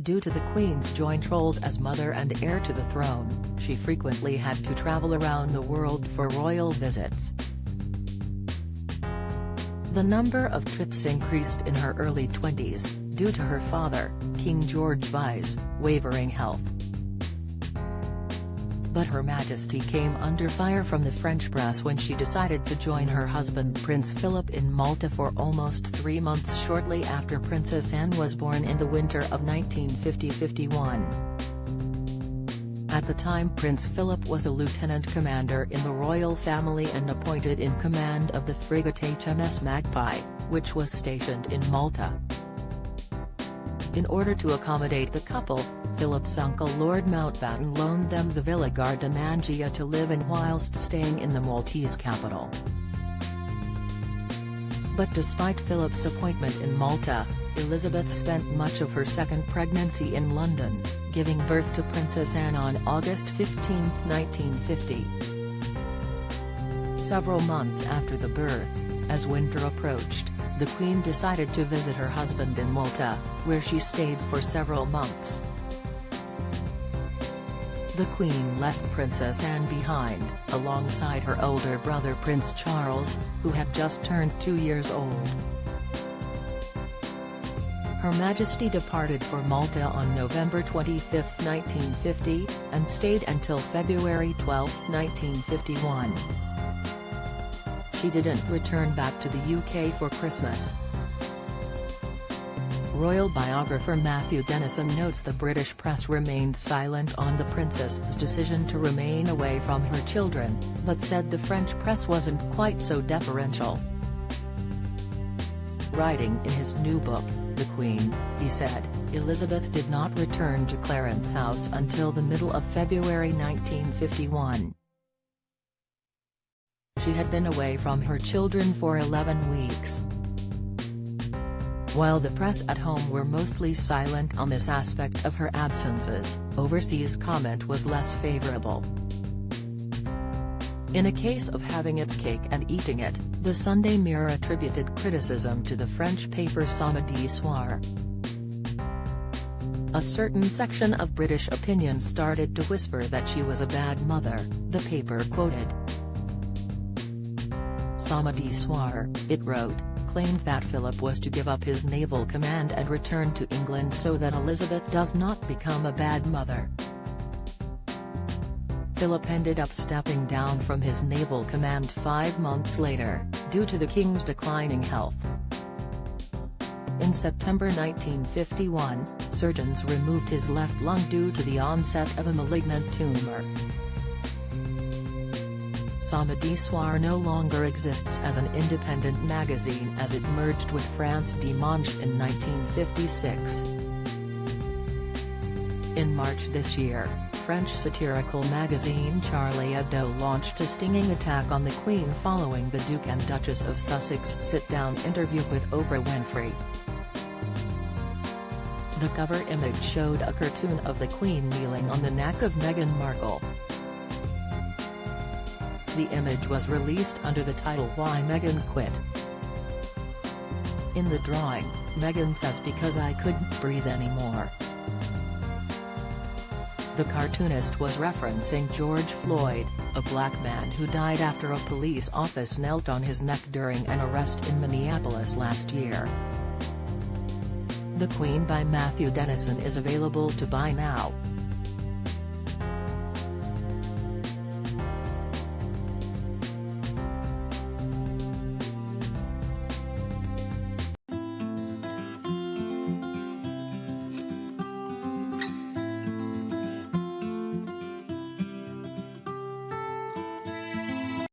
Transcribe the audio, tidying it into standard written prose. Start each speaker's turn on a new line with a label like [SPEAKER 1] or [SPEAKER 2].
[SPEAKER 1] Due to the Queen's joint roles as mother and heir to the throne, she frequently had to travel around the world for royal visits. The number of trips increased in her early 20s, due to her father, King George V's, wavering health. But Her Majesty came under fire from the French press when she decided to join her husband Prince Philip in Malta for almost 3 months shortly after Princess Anne was born in the winter of 1950–51. At the time Prince Philip was a lieutenant commander in the royal family and appointed in command of the frigate HMS Magpie, which was stationed in Malta. In order to accommodate the couple, Philip's uncle Lord Mountbatten loaned them the Villa Gardamangia to live in whilst staying in the Maltese capital. But despite Philip's appointment in Malta, Elizabeth spent much of her second pregnancy in London, giving birth to Princess Anne on August 15, 1950. Several months after the birth, as winter approached, the Queen decided to visit her husband in Malta, where she stayed for several months. The Queen left Princess Anne behind, alongside her older brother Prince Charles, who had just turned 2 years old. Her Majesty departed for Malta on November 25, 1950, and stayed until February 12, 1951. She didn't return back to the UK for Christmas. Royal biographer Matthew Dennison notes the British press remained silent on the princess's decision to remain away from her children, but said the French press wasn't quite so deferential. Writing in his new book, The Queen, he said, Elizabeth did not return to Clarence House until the middle of February 1951. She had been away from her children for 11 weeks. While the press at home were mostly silent on this aspect of her absences, overseas comment was less favorable. In a case of having its cake and eating it, the Sunday Mirror attributed criticism to the French paper Samedi Soir. A certain section of British opinion started to whisper that she was a bad mother, the paper quoted. Samedi Soir, it wrote, claimed that Philip was to give up his naval command and return to England so that Elizabeth does not become a bad mother. Philip ended up stepping down from his naval command 5 months later, due to the king's declining health. In September 1951, surgeons removed his left lung due to the onset of a malignant tumor. Samedi Soir no longer exists as an independent magazine as it merged with France Dimanche in 1956. In March this year, French satirical magazine Charlie Hebdo launched a stinging attack on the Queen following the Duke and Duchess of Sussex sit-down interview with Oprah Winfrey. The cover image showed a cartoon of the Queen kneeling on the neck of Meghan Markle. The image was released under the title Why Meghan Quit. In the drawing, Meghan says because I couldn't breathe anymore. The cartoonist was referencing George Floyd, a black man who died after a police officer knelt on his neck during an arrest in Minneapolis last year. The Queen by Matthew Dennison is available to buy now.